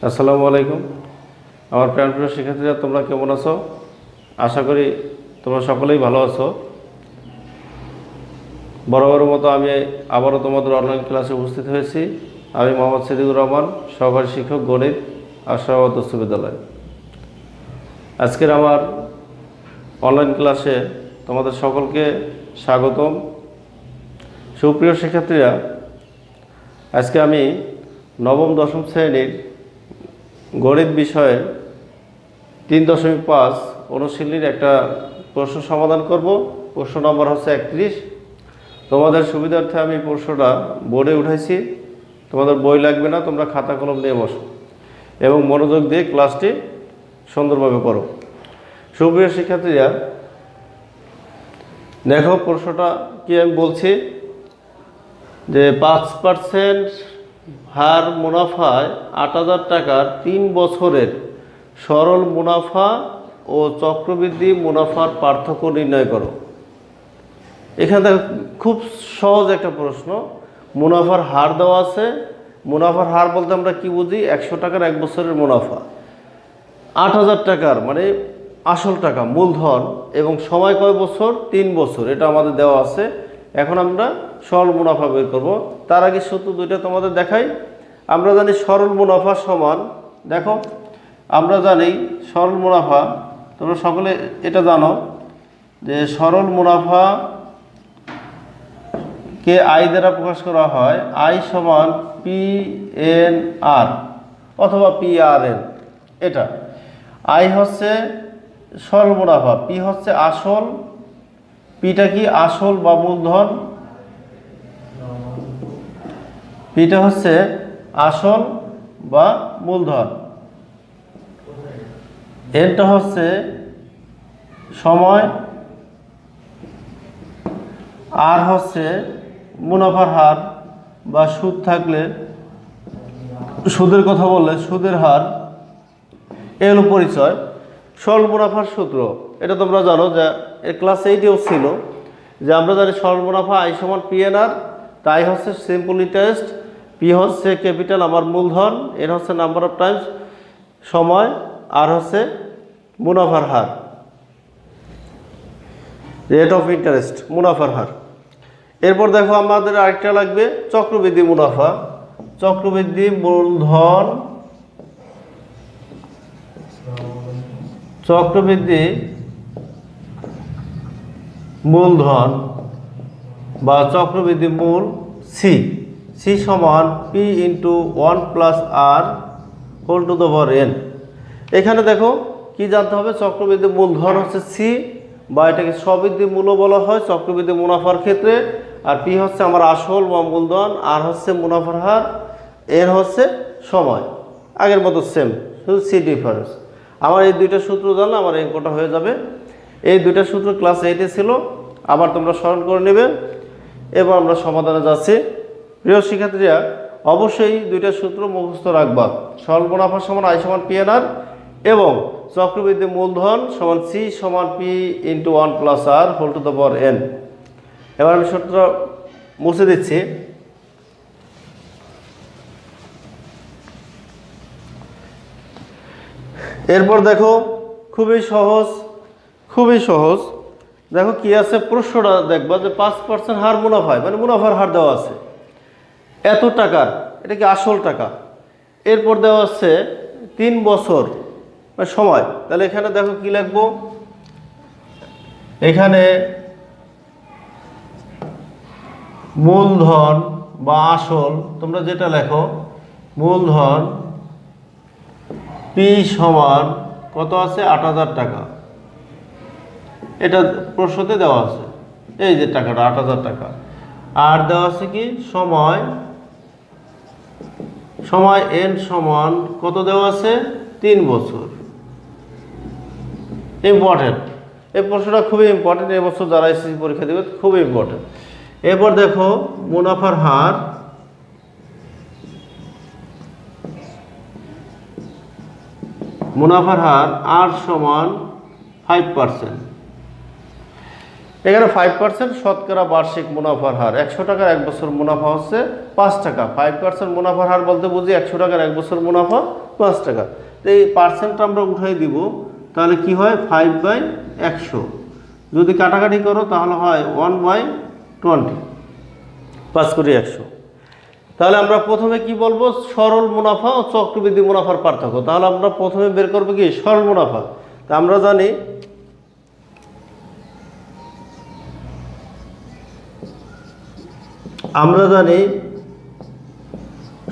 আসসালামু আলাইকুম। আমার প্রিয় শিক্ষার্থীরা, তোমরা কেমন আছো? আশা করি তোমরা সকলেই ভালো আছো। বরাবরের মতো আমি আবারও তোমাদের অনলাইন ক্লাসে উপস্থিত হয়েছি। আমি মোহাম্মদ সিদ্দিকুর রহমান, সহকারী শিক্ষক, গণিত, আশরাফাদ উচ্চ বিদ্যালয়। আজকের আমার অনলাইন ক্লাসে তোমাদের সকলকে স্বাগতম। সুপ্রিয় শিক্ষার্থীরা, আজকে আমি নবম দশম শ্রেণীর গণিত বিষয়ের 3.5 অনুশীলনীর একটা প্রশ্ন সমাধান করব। প্রশ্ন নম্বর হচ্ছে 31। তোমাদের সুবিধার্থে আমি প্রশ্নটা বোর্ডে উঠাইছি। তোমাদের বই লাগবে না, তোমরা খাতা কলম নিয়ে বসো এবং মনোযোগ দিয়ে ক্লাসটি সুন্দরভাবে করো। সুপ্রিয় শিক্ষার্থীরা, দেখো প্রশ্নটা কি আমি বলছি যে 5% হার মুনাফায় 8,000 টাকার 3 বছরের সরল মুনাফা ও চক্রবৃদ্ধি মুনাফার পার্থক্য নির্ণয় করো। এখানে খুব সহজ একটা প্রশ্ন। মুনাফার হার দেওয়া আছে। মুনাফার হার বলতে আমরা কি বুঝি? 100 টাকার 1 বছরের মুনাফা, 8,000 টাকার মানে আসল টাকা মূলধন, এবং সময় কয় বছর? 3 বছর। এটা আমাদের দেওয়া আছে। এখন আমরা সরল মুনাফা বের করব। তার আগে সূত্র দুইটা তোমাদের দেখাই। আমরা জানি সরল মুনাফা সমান, দেখো আমরা জানি সরল মুনাফা, তোমরা সকলে এটা জানো যে সরল মুনাফা কে আই দ্বারা প্রকাশ করা হয়। আই সমান PNR অথবা PRN। এটা আই হচ্ছে সরল মুনাফা, পি হচ্ছে আসল, পিটা কি আসল বা মূলধন, পিটা হচ্ছে আসল বা মূলধন, এনটা হচ্ছে সময়, আর হচ্ছে মুনাফার হার বা সুদ থাকলে সুদের কথা বললে সুদের হার। এ হলো পরিচয়। সরল মুনাফার সূত্র এটা তোমরা জানো, যে ক্লাস 8-এও ছিল, যে আমরা জানি সরল মুনাফা আই সমান PNR। তাই হচ্ছে সিম্পল ইন্টারেস্ট, পি হচ্ছে ক্যাপিটাল আমার মূলধন, এর হচ্ছে নাম্বার অফ টাইমস সময়, আর হচ্ছে মুনাফার হার, রেট অফ ইন্টারেস্ট মুনাফার হার। এরপর দেখো আমাদের আরেকটা লাগবে চক্রবৃদ্ধি মুনাফা। চক্রবৃদ্ধি মূলধন, চক্রবৃদ্ধি মূলধন বা চক্রবৃদ্ধি মূল সি, সি সমান P × 1 + R whole to the power n। এখানে দেখো কি জানতে হবে? চক্রবৃদ্ধি মূলধন হচ্ছে সি, বা এটাকে স্ববৃদ্ধি মূল্য বলা হয় চক্রবৃদ্ধি মুনাফার ক্ষেত্রে। আর পি হচ্ছে আমার আসল বা মূলধন, আর হচ্ছে মুনাফার হার, এর হচ্ছে সময়। আগের মতো সেম, শুধু সি ডিফারেন্স। আমার এই দুইটা সূত্র জানলে আমার অঙ্কটা হয়ে যাবে। এই দুইটা সূত্র ক্লাস 8-এ ছিল, আবার তোমরা স্মরণ করে নেবে। এবার আমরা সমাধানে যাচ্ছি। প্রিয় শিক্ষার্থীরা, অবশ্যই দুইটা সূত্র মুখস্থ রাখবা। সরল মুনাফা সমান আই সমান PNR এবং চক্রবৃদ্ধি মূলধন সমান সি সমান P × 1 + R whole to the power n। এবার আমি সূত্র মুছে দিচ্ছি। এরপর দেখো খুবই সহজ, খুবই সহজ। দেখো কি আছে প্রশ্নটা দেখবা, যে 5% হার মুনাফায় মানে মুনাফার হার দেওয়া আছে এত টাকার, এটা কি আসল টাকা। এরপর দেওয়া আছে 3 বছর মানে সময়। তাহলে এখানে দেখো কি লিখবো? এখানে মূলধন বা আসল, তোমরা যেটা লেখো, মূলধন পি সমান কত আছে? 8,000 টাকা। এটা প্রশ্নতে দেওয়া আছে, এই যে টাকাটা 8,000 টাকা। আর দেওয়া আছে কি সময়, সময় এন সমান কত দেওয়া আছে? 3 বছর। ইম্পর্টেন্ট, এই প্রশ্নটা খুবই ইম্পর্টেন্ট। এবছর যারা এসএসসি পরীক্ষা দেবে খুবই ইম্পর্টেন্ট। এরপর দেখো মুনাফার হার, মুনাফার হার আর সমান 5%। এখানে 5% শতকরা বার্ষিক মুনাফার হার। 100 টাকার 1 বছর মুনাফা হচ্ছে 5 টাকা। 5% মুনাফার হার বলতে বুঝি 100 টাকার 1 বছর মুনাফা 5 টাকা। তো এই পার্সেন্টটা আমরা উঠাই দিব, তাহলে কি হয় 5/100। যদি কাটাকাটি করো তাহলে হয় 1/20, 5 করে 100। তাহলে আমরা প্রথমে কি বলবো, সরল মুনাফা ও চক্রবৃদ্ধি মুনাফার পার্থক্য। তাহলে আমরা প্রথমে বের করবো কি সরল মুনাফা। তা আমরা জানি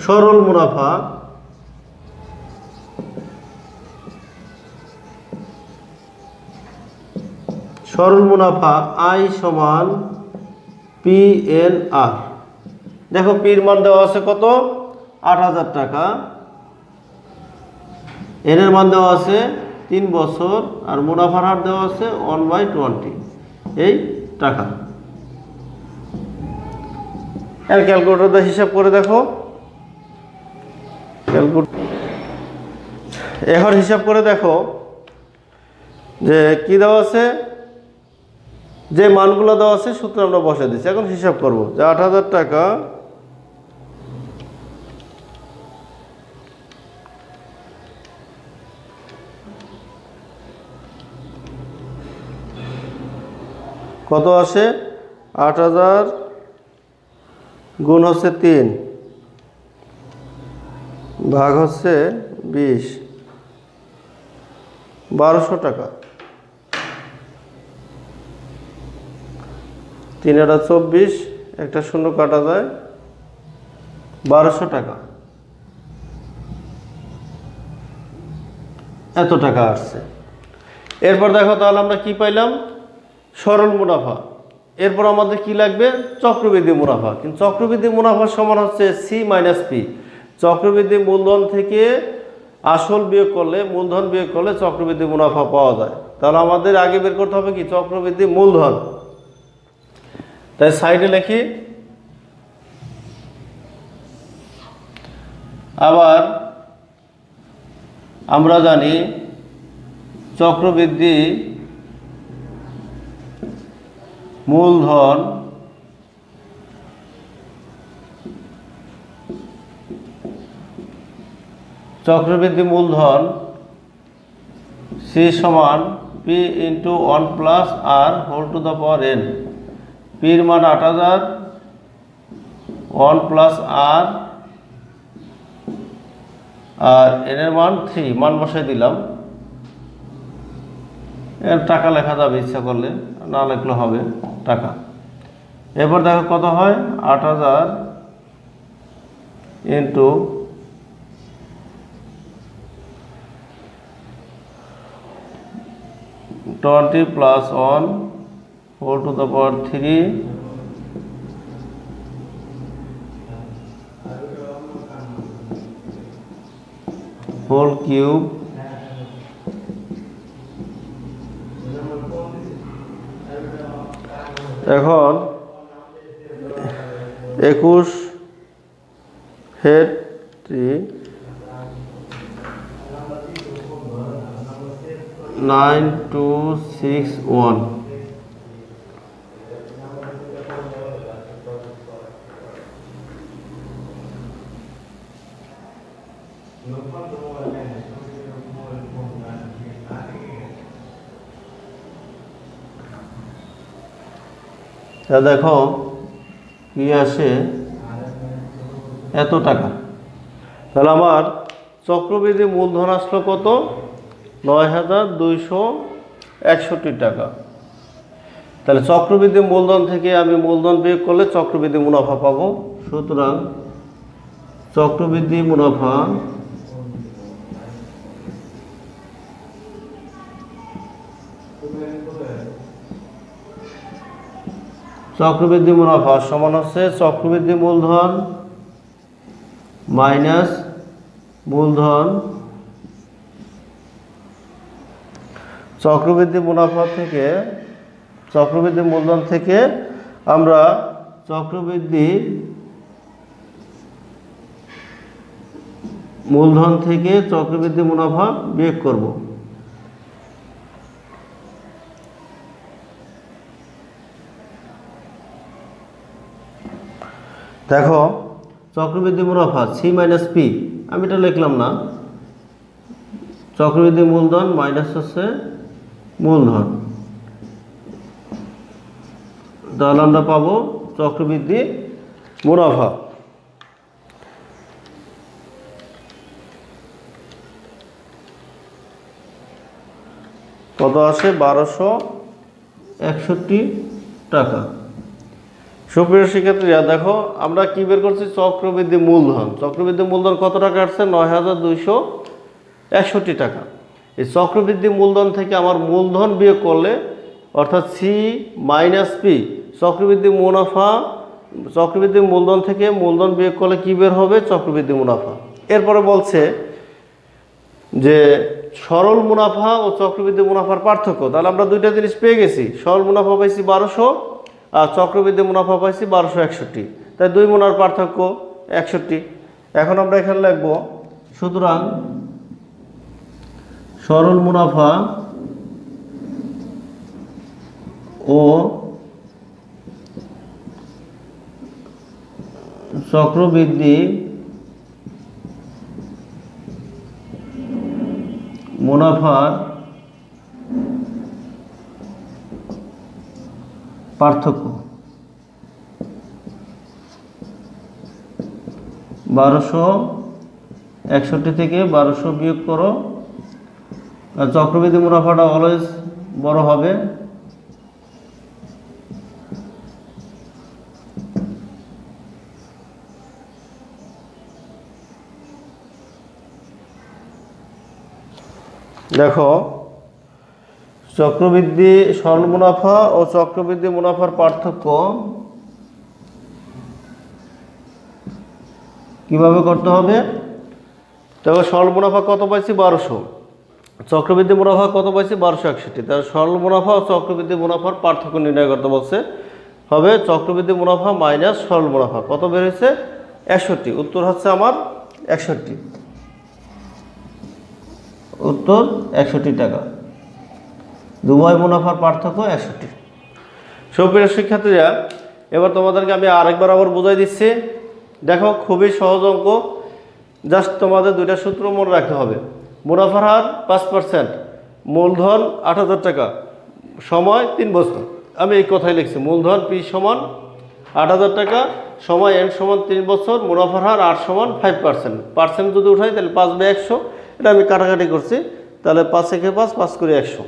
সরল মুনাফা I সমান PNR। দেখো পির মান দেওয়া আছে কত, 8,000 টাকা। এর মান দেওয়া আছে 3 বছর, আর মুনাফার হার দেওয়া আছে 1/20 এই টাকা। এর ক্যালকুলেটর দিয়ে হিসাব করে দেখো। এখন হিসাব করে দেখো যে কি দেওয়া আছে, যে মানগুলো দেওয়া আছে সূত্র আমরা বসে দিচ্ছি। এখন হিসাব করব যে 8,000 টাকা কত আসে, 8,000 গুণ হচ্ছে 3 ভাগ হচ্ছে 20, 1200 টাকা। 3 আর 24, একটা শূন্য কাটা যায়, 1200 টাকা। এত টাকা আসছে। এরপর দেখো তাহলে আমরা কি পাইলাম, সরল মুনাফা। এরপর আমাদের কি লাগবে, চক্রবৃদ্ধি মুনাফা। কিন্তু চক্রবৃদ্ধি মুনাফার সমান হচ্ছে C - P। চক্রবৃদ্ধি মূলধন থেকে আসল বিয়োগ করলে, মূলধন বিয়োগ করলে চক্রবৃদ্ধি মুনাফা পাওয়া যায়। তাহলে আমাদের আগে বের করতে হবে কি চক্রবৃদ্ধি মূলধন। তাই সাইডে লিখি। আবার আমরা জানি চক্রবৃদ্ধি মূলধন C সমান P × 1 + R whole to the power n। পির মান 8,000, 1 + R, আর n এর মান 3, মান বসাই দিলাম। এর টাকা লেখা যাবে ইচ্ছা করলে, না লেখলে হবে টাকা। এরপর দেখো কত হয়, 8,000 × 20 + 1 whole to the power 3 whole cube. এখন 21 হেড 3 9261। দেখো কি আসে, এত টাকা। তাহলে আমার চক্রবৃদ্ধি মূলধন আসলো কত, 9,261 টাকা। তাহলে চক্রবৃদ্ধি মূলধন থেকে আমি মূলধন বিয়োগ করলে চক্রবৃদ্ধি মুনাফা পাবো। সুতরাং চক্রবৃদ্ধি মুনাফা সমান হচ্ছে চক্রবৃদ্ধি মূলধন মাইনাস মূলধন। চক্রবৃদ্ধি মুনাফা থেকে, চক্রবৃদ্ধি মূলধন থেকে আমরা চক্রবৃদ্ধি মূলধন থেকে চক্রবৃদ্ধি মুনাফা বিয়োগ করব। দেখো চক্রবৃদ্ধি মুনাফা সি মাইনাস পি, আমি এটা লিখলাম না, চক্রবৃদ্ধি মূলধন মাইনাস হচ্ছে মূলধন, তাহলে আমরা পাবো চক্রবৃদ্ধি মুনাফা। কত আসে? 1261 টাকা। সুপ্রিয় শিক্ষার্থীরা দেখো আমরা কি বের করছি? চক্রবৃদ্ধি মূলধন। চক্রবৃদ্ধি মূলধন কত টাকা আসছে? 9261 টাকা। এই চক্রবৃদ্ধি মূলধন থেকে আমার মূলধন বিয়োগ করলে অর্থাৎ সি মাইনাস পি, চক্রবৃদ্ধি মুনাফা, চক্রবৃদ্ধি মূলধন থেকে মূলধন বিয়োগ করলে কি বের হবে? চক্রবৃদ্ধি মুনাফা। এরপরে বলছে যে সরল মুনাফা ও চক্রবৃদ্ধি মুনাফার পার্থক্য। তাহলে আমরা দুইটা জিনিস পেয়ে গেছি, সরল মুনাফা পাইছি 1200 আর চক্রবৃদ্ধি মুনাফা পাইছি 1261, তাই দুই মুনার পার্থক্য 61। এখন আমরা এখানে লিখব সুতরাং সরল মুনাফা ও চক্রবৃদ্ধি মুনাফার পার্থক্য 1261 থেকে 1200 বিয়োগ করো, আর চক্রবৃদ্ধি মুনাফাটা অলওয়েজ বড় হবে। দেখো চক্রবৃদ্ধি সরল মুনাফা ও চক্রবৃদ্ধি মুনাফার পার্থক্য কিভাবে করতে হবে? দেখো সরল মুনাফা কত পাইছি? 1200, চক্রবৃদ্ধি মুনাফা কত পাইছি? 1261। তাহলে সরল মুনাফা ও চক্রবৃদ্ধি মুনাফার পার্থক্য নির্ণয় করতে বলছে, হবে চক্রবৃদ্ধি মুনাফা মাইনাস সরল মুনাফা। কত বের হয়েছে? 61। উত্তর হচ্ছে আমার 61, উত্তর 61 টাকা। দুবাই মুনাফার পার্থক্য 61। সুপ্রিয় শিক্ষার্থীরা এবার তোমাদেরকে আমি আরেকবার আবার বুঝাই দিচ্ছি। দেখো খুবই সহজ অঙ্ক, জাস্ট তোমাদের দুইটা সূত্র মনে রাখতে হবে। মুনাফার হার 5%, মূলধন 8000 টাকা, সময় 3 বছর। আমি এই কথাই লিখছি, মূলধন পি সমান 8000 টাকা, সময় এন সমান 3 বছর, মুনাফার হার 8 সমান 5%। পার্সেন্ট যদি উঠাই তাহলে 5/100, এটা আমি কাটাকাটি করছি, তাহলে 5 একে 5, 5 করে 100।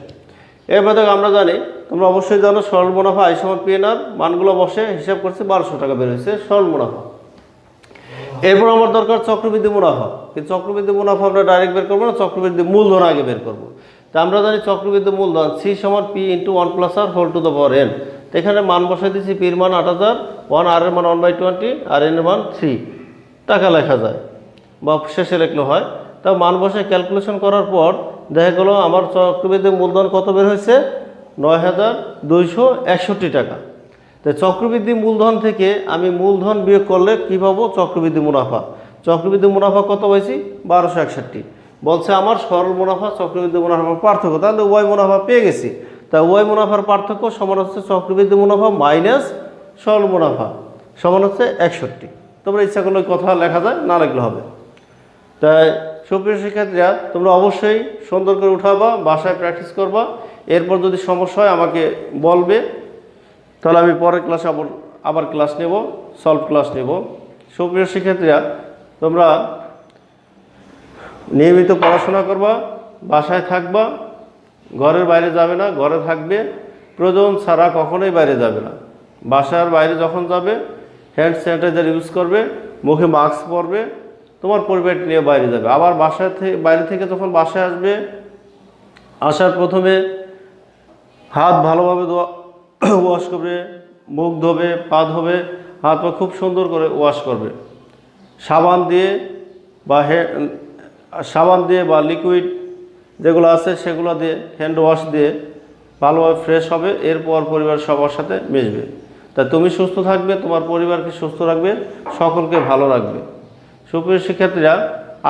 এরপর দেখো আমরা জানি, তোমরা অবশ্যই জানো সরল মুনাফা আই সমান পি এন আর, মানগুলো বসে হিসাব করছে 1200 টাকা বের হয়েছে সরল মুনাফা। এরপর আমার দরকার চক্রবৃদ্ধি মুনাফা, কিন্তু চক্রবৃদ্ধি মুনাফা আমরা ডাইরেক্ট বের করবো না, চক্রবৃদ্ধি মূলধন আগে বের করবো। তা আমরা জানি চক্রবৃদ্ধি মূলধন সি সমান P into 1 + r whole to the power n। তো এখানে মান বসাই দিচ্ছি, পির মান 8000, 1 আর এর মান 1/20 আর এন এর মান 3 টাকা লেখা যায় বা শেষে লিখলে হয়। তা মান বসে ক্যালকুলেশন করার পর দেখা গেল আমার চক্রবৃদ্ধি মূলধন কত বের হয়েছে? 9261 টাকা। তো চক্রবৃদ্ধি মূলধন থেকে আমি মূলধন বিয়োগ করলে কী পাবো? চক্রবৃদ্ধি মুনাফা। চক্রবৃদ্ধি মুনাফা কত পাইছি? 1261। বলছে আমার সরল মুনাফা চক্রবৃদ্ধি মুনাফার পার্থক্য, তাহলে উভয় মুনাফা পেয়ে গেছি। তা উভয় মুনাফার পার্থক্য সমান হচ্ছে চক্রবৃদ্ধি মুনাফা মাইনাস সরল মুনাফা সমান হচ্ছে 61। তোমরা ইচ্ছা করলে কথা লেখা যায়, না লিখলে হবে। তাই সুপ্রিয় শিক্ষার্থীরা তোমরা অবশ্যই সুন্দর করে উঠাবা, বাসায় প্র্যাকটিস করবা। এরপর যদি সমস্যা হয় আমাকে বলবে, তাহলে আমি পরের ক্লাসে আবার ক্লাস নেব, সলভ ক্লাস নেব। সুপ্রিয় শিক্ষার্থীরা তোমরা নিয়মিত পড়াশোনা করবা, বাসায় থাকবা, ঘরের বাইরে যাবে না, ঘরে থাকবে, প্রয়োজন ছাড়া কখনোই বাইরে যাবে না। বাসার বাইরে যখন যাবে হ্যান্ড স্যানিটাইজার ইউজ করবে, মুখে মাস্ক পরবে, তোমার পরিবার নিয়ে বাইরে যাবে। আবার বাইরে থেকে যখন বাসায় আসবে, আসার প্রথমে হাত ভালোভাবে ওয়াশ করবে, মুখ ধোবে, পা ধোবে, হাত পা খুব সুন্দর করে ওয়াশ করবে, সাবান দিয়ে বা লিকুইড যেগুলো আছে সেগুলো দিয়ে হ্যান্ড ওয়াশ দিয়ে ভালোভাবে ফ্রেশ হবে। এরপর পরিবার সবার সাথে মিশবে। তা তুমি সুস্থ থাকবে, তোমার পরিবারকে সুস্থ রাখবে, সকলকে ভালো রাখবে। সুপ্রিয় শিক্ষার্থীরা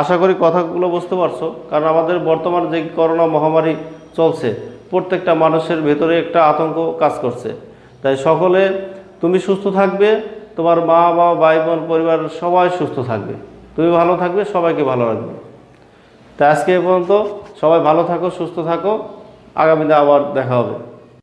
আশা করি কথাগুলো বুঝতে পারছো, কারণ আমাদের বর্তমান যে করোনা মহামারী চলছে, প্রত্যেকটা মানুষের ভেতরে একটা আতঙ্ক কাজ করছে। তাই সকলে তুমি সুস্থ থাকবে, তোমার মা বাবা ভাই বোন পরিবারের সবাই সুস্থ থাকবে, তুমি ভালো থাকবে, সবাইকে ভালো রাখবে। তা আজকে এ পর্যন্ত, সবাই ভালো থাকো, সুস্থ থাকো, আগামীতে আবার দেখা হবে।